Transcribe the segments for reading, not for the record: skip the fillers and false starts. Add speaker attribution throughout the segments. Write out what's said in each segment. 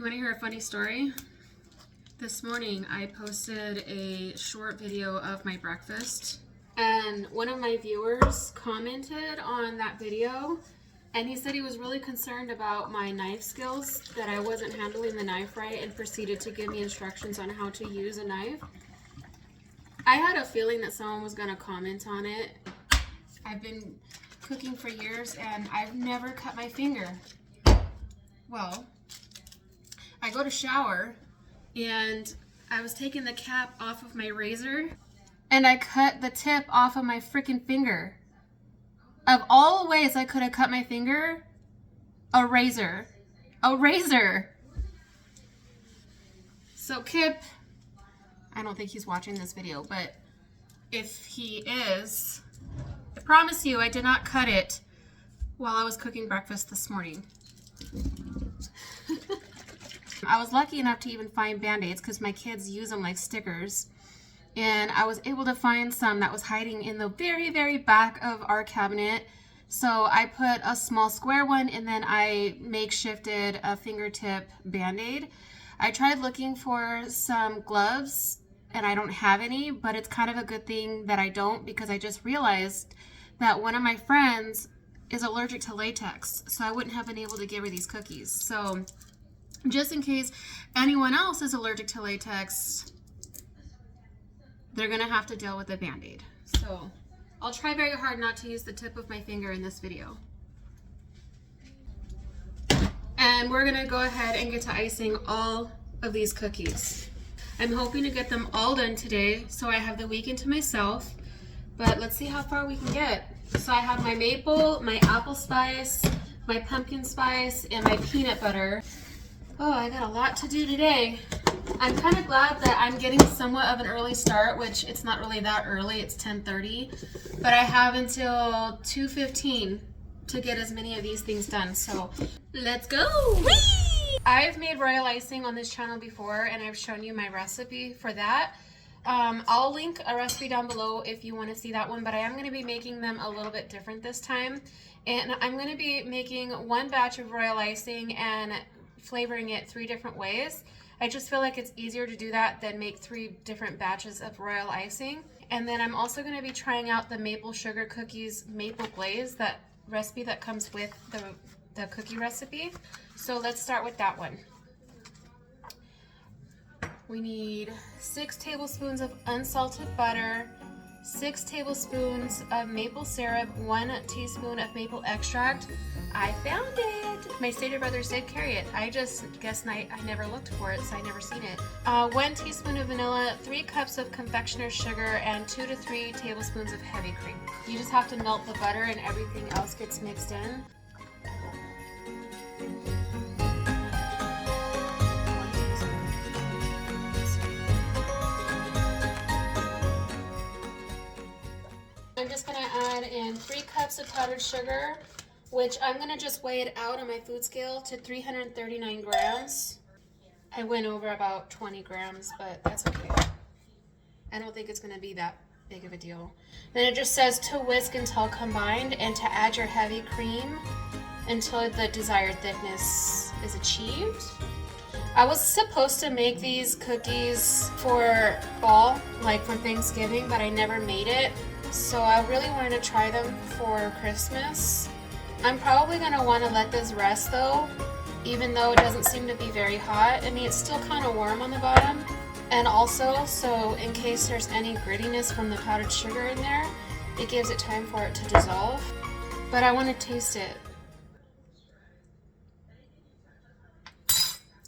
Speaker 1: You want to hear a funny story? This morning I posted a short video of my breakfast, and one of my viewers commented on that video, and he said he was really concerned about my knife skills, that I wasn't handling the knife right, and proceeded to give me instructions on how to use a knife. I had a feeling that someone was going to comment on it. I've been cooking for years and I've never cut my finger. Well, I go to shower and I was taking the cap off of my razor and I cut the tip off of my freaking finger. Of all the ways I could have cut my finger, a razor. A razor. So Kip, I don't think he's watching this video, but if he is, I promise you I did not cut it while I was cooking breakfast this morning. I was lucky enough to even find Band-Aids because my kids use them like stickers. And I was able to find some that was hiding in the very, very back of our cabinet. So I put a small square one and then I makeshifted a fingertip Band-Aid. I tried looking for some gloves and I don't have any, but it's kind of a good thing that I don't, because I just realized that one of my friends is allergic to latex. So I wouldn't have been able to give her these cookies. So just in case anyone else is allergic to latex, they're gonna have to deal with a Band-Aid. So I'll try very hard not to use the tip of my finger in this video. And we're gonna go ahead and get to icing all of these cookies. I'm hoping to get them all done today, so I have the weekend to myself, but let's see how far we can get. So I have my maple, my apple spice, my pumpkin spice, and my peanut butter. Oh, I got a lot to do today. I'm kind of glad that I'm getting somewhat of an early start, which it's not really that early, it's 10:30, but I have until 2:15 to get as many of these things done, so let's go! Whee! I've made royal icing on this channel before, and I've shown you my recipe for that. I'll link a recipe down below if you want to see that one, but I am going to be making them a little bit different this time, and I'm going to be making one batch of royal icing and flavoring it 3 different ways. I just feel like it's easier to do that than make 3 different batches of royal icing. And then I'm also going to be trying out the maple sugar cookies maple glaze, that recipe that comes with the cookie recipe. So let's start with that one. We need 6 tablespoons of unsalted butter, 6 tablespoons of maple syrup, 1 teaspoon of maple extract. I found it! My Stater brothers did carry it. I just guess I never looked for it, so I never seen it. 1 teaspoon of vanilla, 3 cups of confectioner's sugar, and 2 to 3 tablespoons of heavy cream. You just have to melt the butter and everything else gets mixed in. I'm just going to add in 3 cups of powdered sugar, which I'm going to just weigh it out on my food scale to 339 grams. I went over about 20 grams, but that's okay. I don't think it's going to be that big of a deal. Then it just says to whisk until combined and to add your heavy cream until the desired thickness is achieved. I was supposed to make these cookies for fall, like for Thanksgiving, but I never made it. So I really wanted to try them for Christmas. I'm probably going to want to let this rest though, even though it doesn't seem to be very hot. I mean, it's still kind of warm on the bottom. And also, so in case there's any grittiness from the powdered sugar in there, it gives it time for it to dissolve. But I want to taste it.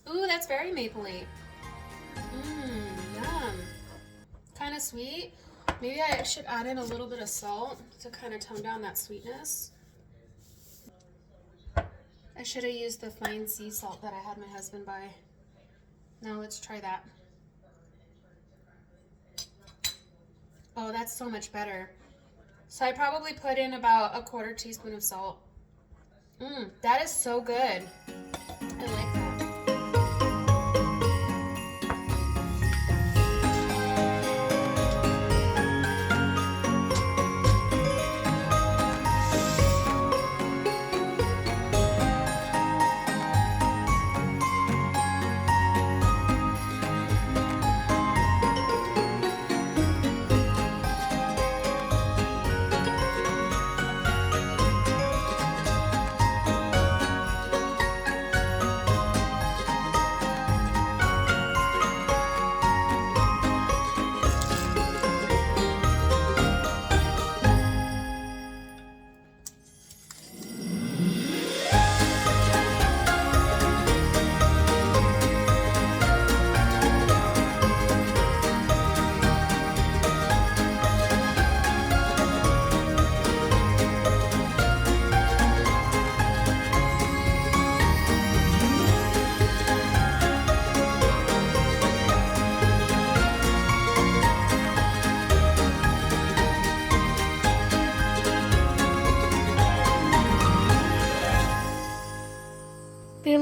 Speaker 1: Ooh, that's very mapley. Yum. Kind of sweet. Maybe I should add in a little bit of salt to kind of tone down that sweetness. I should have used the fine sea salt that I had my husband buy. Now let's try that. Oh, that's so much better. So I probably put in about a 1/4 teaspoon of salt. That is so good. I like that.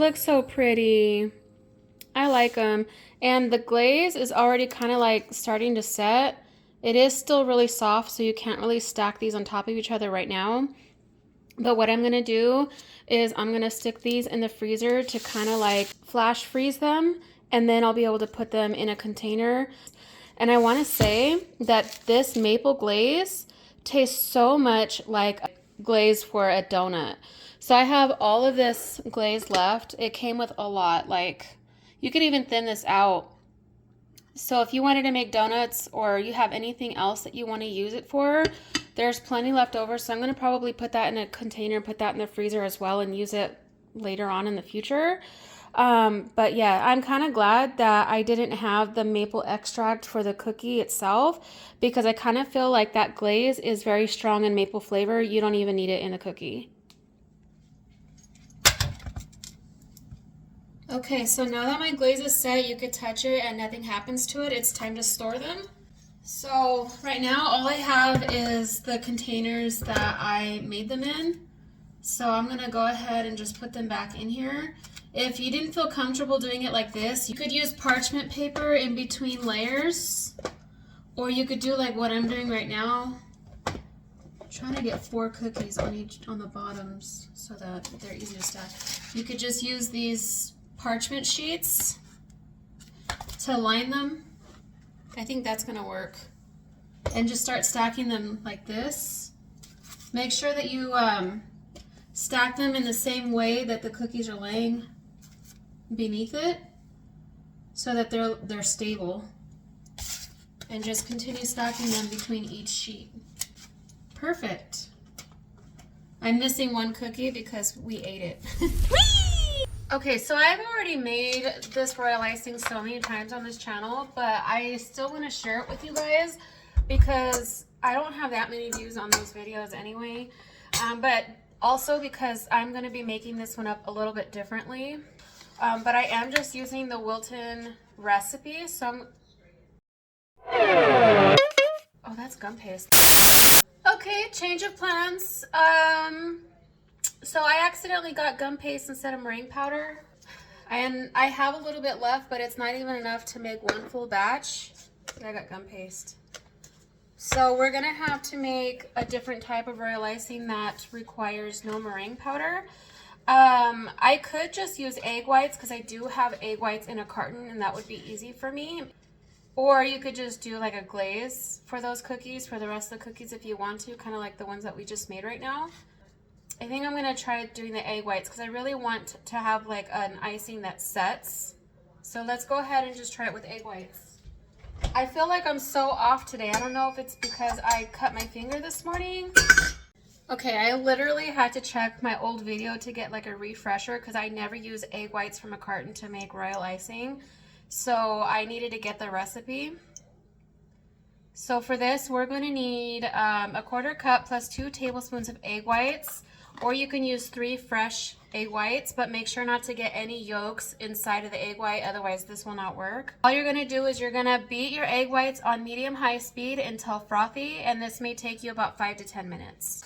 Speaker 1: look so pretty. I like them. And the glaze is already kind of like starting to set. It is still really soft, so you can't really stack these on top of each other right now. But what I'm going to do is I'm going to stick these in the freezer to kind of like flash freeze them. And then I'll be able to put them in a container. And I want to say that this maple glaze tastes so much like glaze for a donut. So I have all of this glaze left. It came with a lot. Like, you could even thin this out. So if you wanted to make donuts or you have anything else that you want to use it for, there's plenty left over. So I'm going to probably put that in a container, put that in the freezer as well, and use it later on in the future. But yeah, I'm kind of glad that I didn't have the maple extract for the cookie itself, because I kind of feel like that glaze is very strong in maple flavor. You don't even need it in the cookie. Okay, so now that my glaze is set, you could touch it and nothing happens to it. It's time to store them. So right now all I have is the containers that I made them in. So I'm gonna go ahead and just put them back in here. If you didn't feel comfortable doing it like this, you could use parchment paper in between layers, or you could do like what I'm doing right now. I'm trying to get 4 cookies on the bottoms so that they're easy to stack. You could just use these parchment sheets to line them. I think that's gonna work. And just start stacking them like this. Make sure that you stack them in the same way that the cookies are laying beneath it, so that they're stable. And just continue stacking them between each sheet. Perfect. I'm missing 1 cookie because we ate it. Okay, so I've already made this royal icing so many times on this channel, but I still want to share it with you guys because I don't have that many views on those videos anyway. But also because I'm going to be making this one up a little bit differently. But I am just using the Wilton recipe, so oh, that's gum paste. Okay, change of plans. So I accidentally got gum paste instead of meringue powder, and I have a little bit left, but it's not even enough to make 1 full batch. I got gum paste. So we're gonna have to make a different type of royal icing that requires no meringue powder. I could just use egg whites because I do have egg whites in a carton, and that would be easy for me. Or you could just do like a glaze for those cookies, for the rest of the cookies if you want to, kind of like the ones that we just made right now. I think I'm going to try doing the egg whites because I really want to have like an icing that sets. So let's go ahead and just try it with egg whites. I feel like I'm so off today. I don't know if it's because I cut my finger this morning. Okay, I literally had to check my old video to get like a refresher because I never use egg whites from a carton to make royal icing. So I needed to get the recipe. So for this, we're going to need a 1/4 cup plus 2 tablespoons of egg whites. Or you can use 3 fresh egg whites, but make sure not to get any yolks inside of the egg white, otherwise this will not work. All you're going to do is you're going to beat your egg whites on medium-high speed until frothy, and this may take you about 5 to 10 minutes.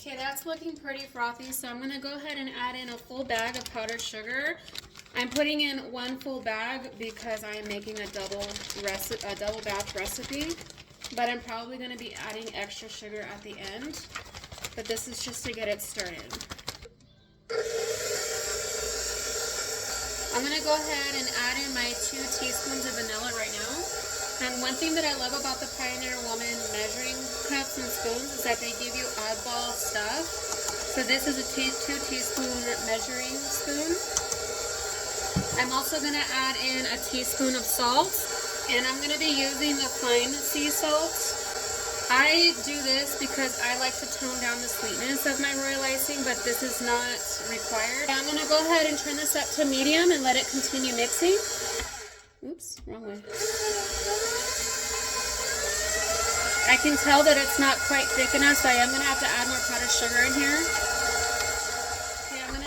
Speaker 1: Okay, that's looking pretty frothy, so I'm going to go ahead and add in a full bag of powdered sugar. I'm putting in 1 full bag because I am making a double bath recipe. But I'm probably going to be adding extra sugar at the end. But this is just to get it started. I'm going to go ahead and add in my 2 teaspoons of vanilla right now. And one thing that I love about the Pioneer Woman measuring cups and spoons is that they give you oddball stuff. So this is a 2 teaspoon measuring spoon. I'm also going to add in a teaspoon of salt. And I'm going to be using the fine sea salt. I do this because I like to tone down the sweetness of my royal icing, but this is not required. I'm going to go ahead and turn this up to medium and let it continue mixing. Oops, wrong way. I can tell that it's not quite thick enough, so I am going to have to add more powdered sugar in here.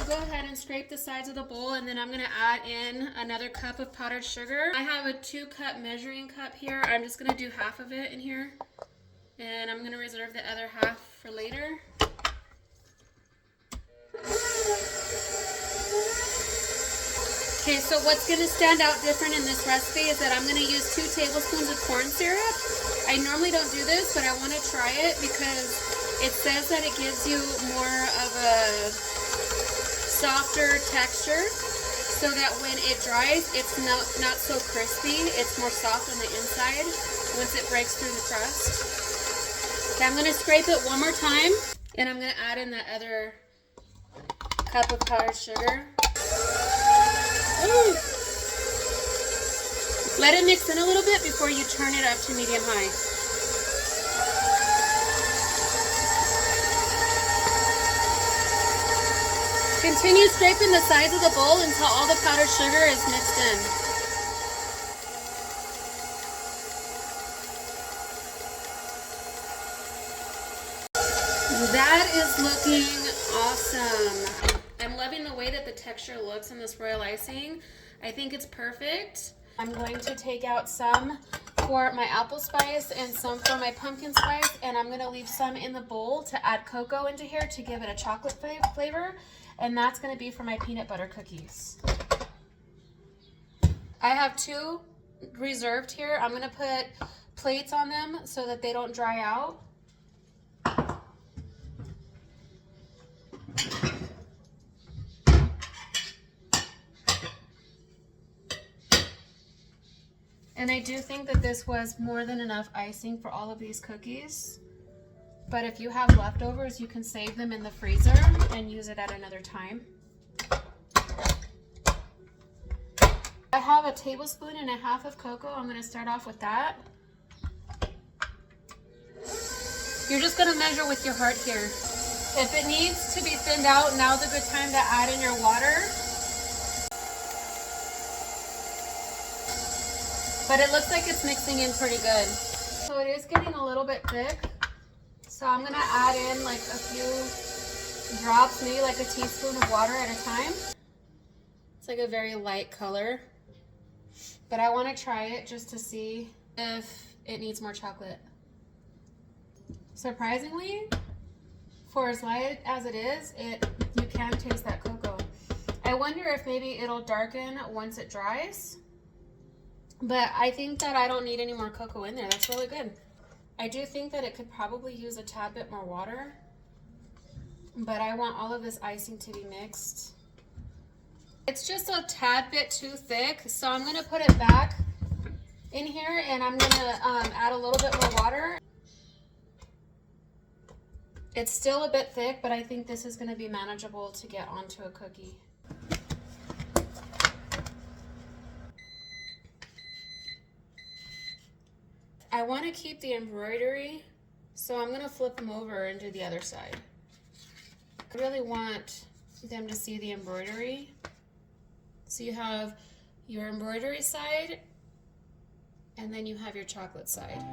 Speaker 1: Go ahead and scrape the sides of the bowl, and then I'm going to add in another cup of powdered sugar. I have a 2-cup measuring cup here. I'm just going to do half of it in here, and I'm going to reserve the other half for later. Okay, so what's going to stand out different in this recipe is that I'm going to use 2 tablespoons of corn syrup. I normally don't do this, but I want to try it because it says that it gives you more of a softer texture so that when it dries, it's not so crispy. It's more soft on the inside once it breaks through the crust. Okay, I'm going to scrape it one more time, and I'm going to add in the other cup of powdered sugar. Ooh. Let it mix in a little bit before you turn it up to medium-high. Continue scraping the sides of the bowl until all the powdered sugar is mixed in. That is looking awesome. I'm loving the way that the texture looks in this royal icing. I think it's perfect. I'm going to take out some for my apple spice and some for my pumpkin spice, and I'm going to leave some in the bowl to add cocoa into here to give it a chocolate flavor, and that's going to be for my peanut butter cookies. I have 2 reserved here. I'm going to put plates on them so that they don't dry out. And I do think that this was more than enough icing for all of these cookies. But if you have leftovers, you can save them in the freezer and use it at another time. I have 1.5 tablespoons of cocoa. I'm going to start off with that. You're just going to measure with your heart here. If it needs to be thinned out, now's a good time to add in your water. But it looks like it's mixing in pretty good. So it is getting a little bit thick. So I'm gonna add in like a few drops, maybe like 1 teaspoon of water at a time. It's like a very light color. But I wanna try it just to see if it needs more chocolate. Surprisingly, for as light as it is, you can taste that cocoa. I wonder if maybe it'll darken once it dries. But I think that I don't need any more cocoa in there. That's really good. I do think that it could probably use a tad bit more water. But I want all of this icing to be mixed. It's just a tad bit too thick. So I'm going to put it back in here and I'm going to add a little bit more water. It's still a bit thick, but I think this is going to be manageable to get onto a cookie. I want to keep the embroidery, so I'm going to flip them over and do the other side. I really want them to see the embroidery. So you have your embroidery side, and then you have your chocolate side.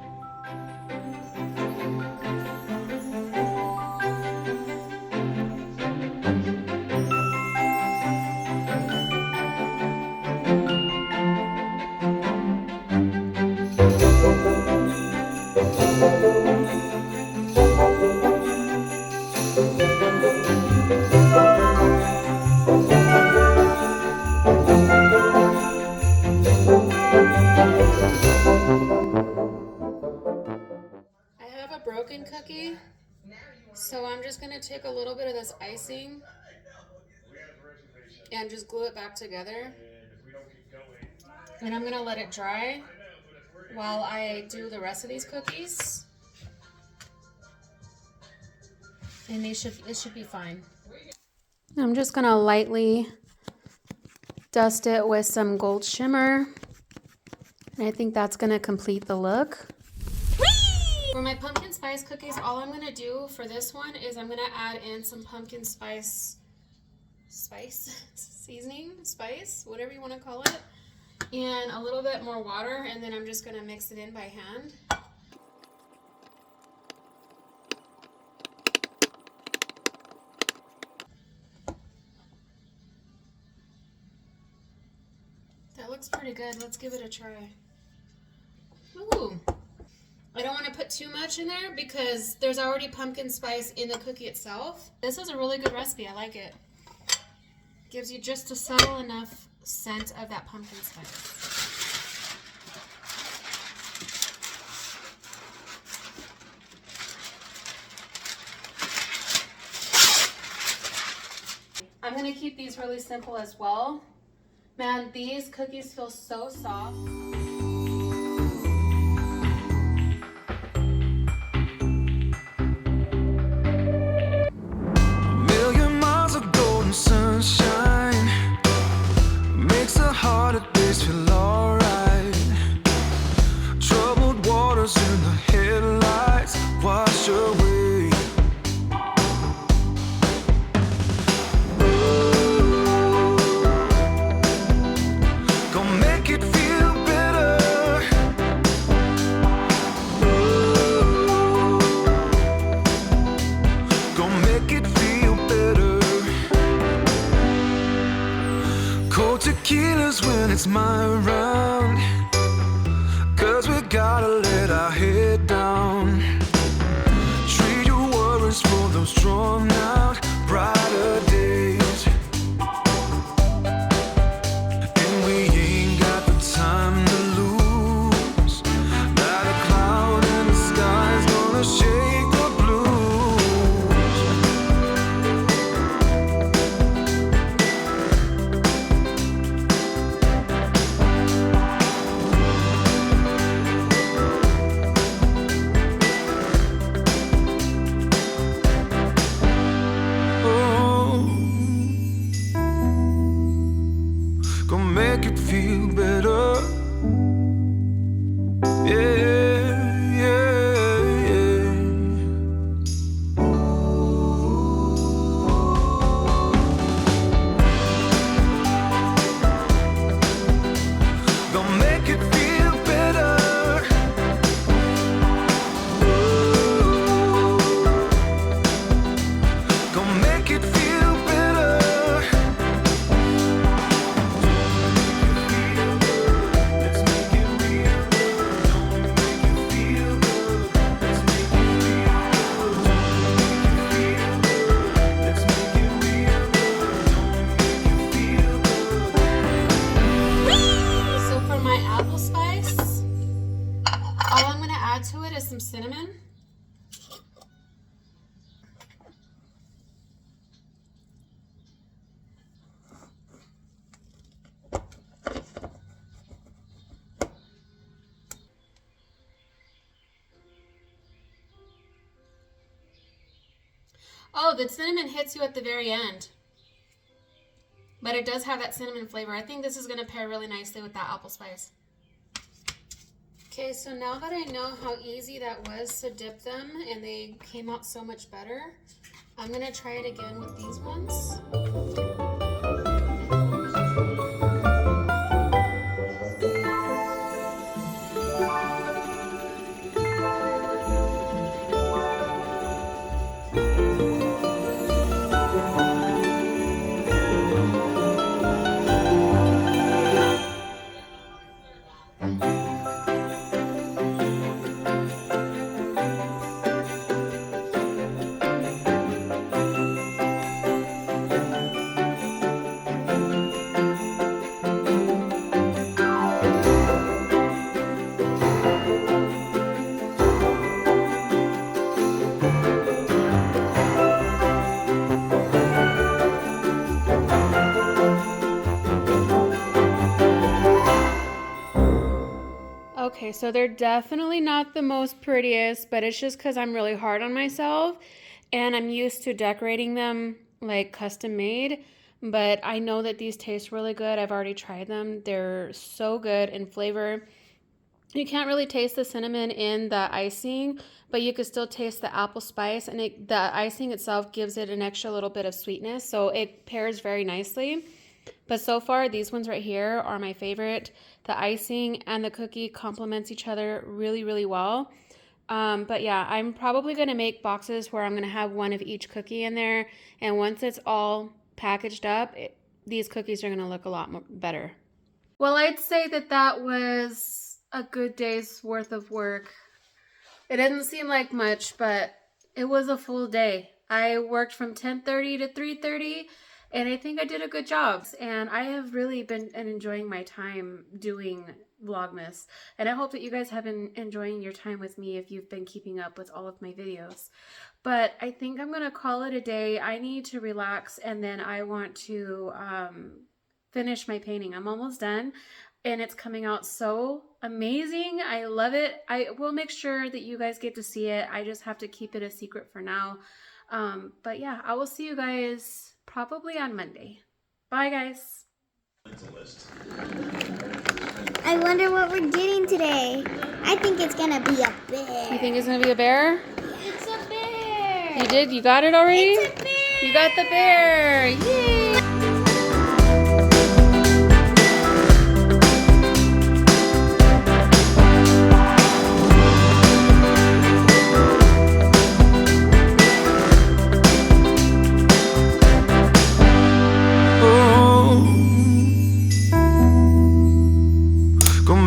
Speaker 1: Broken cookie, so I'm just going to take a little bit of this icing and just glue it back together, and I'm going to let it dry while I do the rest of these cookies, and it should be fine. I'm just going to lightly dust it with some gold shimmer, and I think that's going to complete the look. For my pumpkin spice cookies, all I'm going to do for this one is I'm going to add in some pumpkin spice, seasoning, spice, whatever you want to call it, and a little bit more water, and then I'm just going to mix it in by hand. That looks pretty good. Let's give it a try. Ooh. I don't want to put too much in there because there's already pumpkin spice in the cookie itself. This is a really good recipe. I like it. Gives you just a subtle enough scent of that pumpkin spice. I'm gonna keep these really simple as well. Man, these cookies feel so soft.
Speaker 2: Sunshine makes the harder days feel alright. Troubled waters in the headlights wash away. Gonna make it feel better. Gonna make it feel better. Cold tequilas when it's my round, 'cause we gotta let our head down. Trade your worries for those drawn out brighter days. And we ain't got the time to lose. Not a cloud in the sky's gonna shake the blues. Gonna make it feel better. Yeah, yeah, yeah. Gonna make it feel better. Gonna make it feel better. Let's make it real good. Don't make it feel good. Let's make it real good. Don't make it feel good. Let's make it real good. Don't make it feel good.
Speaker 1: So for my apple spice, all I'm gonna add to it is some cinnamon. Oh, the cinnamon hits you at the very end. But it does have that cinnamon flavor. I think this is gonna pair really nicely with that apple spice. Okay, so now that I know how easy that was to dip them and they came out so much better, I'm gonna try it again with these ones. Okay, so they're definitely not the most prettiest, but it's just because I'm really hard on myself and I'm used to decorating them like custom made. But I know that these taste really good. I've already tried them. They're so good in flavor. You can't really taste the cinnamon in the icing, but you can still taste the apple spice, and the icing itself gives it an extra little bit of sweetness, so it pairs very nicely. But so far, these ones right here are my favorite. The icing and the cookie complements each other really, really well. But yeah, I'm probably going to make boxes where I'm going to have one of each cookie in there. And once it's all packaged up, these cookies are going to look a lot more better. Well, I'd say that was a good day's worth of work. It didn't seem like much, but it was a full day. I worked from 10:30 to 3:30. And I think I did a good job. And I have really been enjoying my time doing Vlogmas. And I hope that you guys have been enjoying your time with me if you've been keeping up with all of my videos. But I think I'm going to call it a day. I need to relax, and then I want to finish my painting. I'm almost done, and it's coming out so amazing. I love it. I will make sure that you guys get to see it. I just have to keep it a secret for now. But yeah, I will see you guys probably on Monday. Bye, guys.
Speaker 3: I wonder what we're getting today. I think it's gonna be a bear.
Speaker 1: You think it's gonna be a bear?
Speaker 3: It's a bear.
Speaker 1: You did? You got it already?
Speaker 3: It's a bear.
Speaker 1: You got the bear. Yay!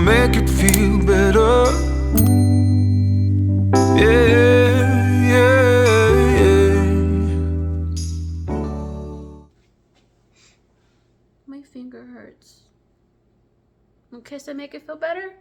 Speaker 2: Make it feel better. Yeah, yeah, yeah.
Speaker 1: My finger hurts. A kiss to make it feel better?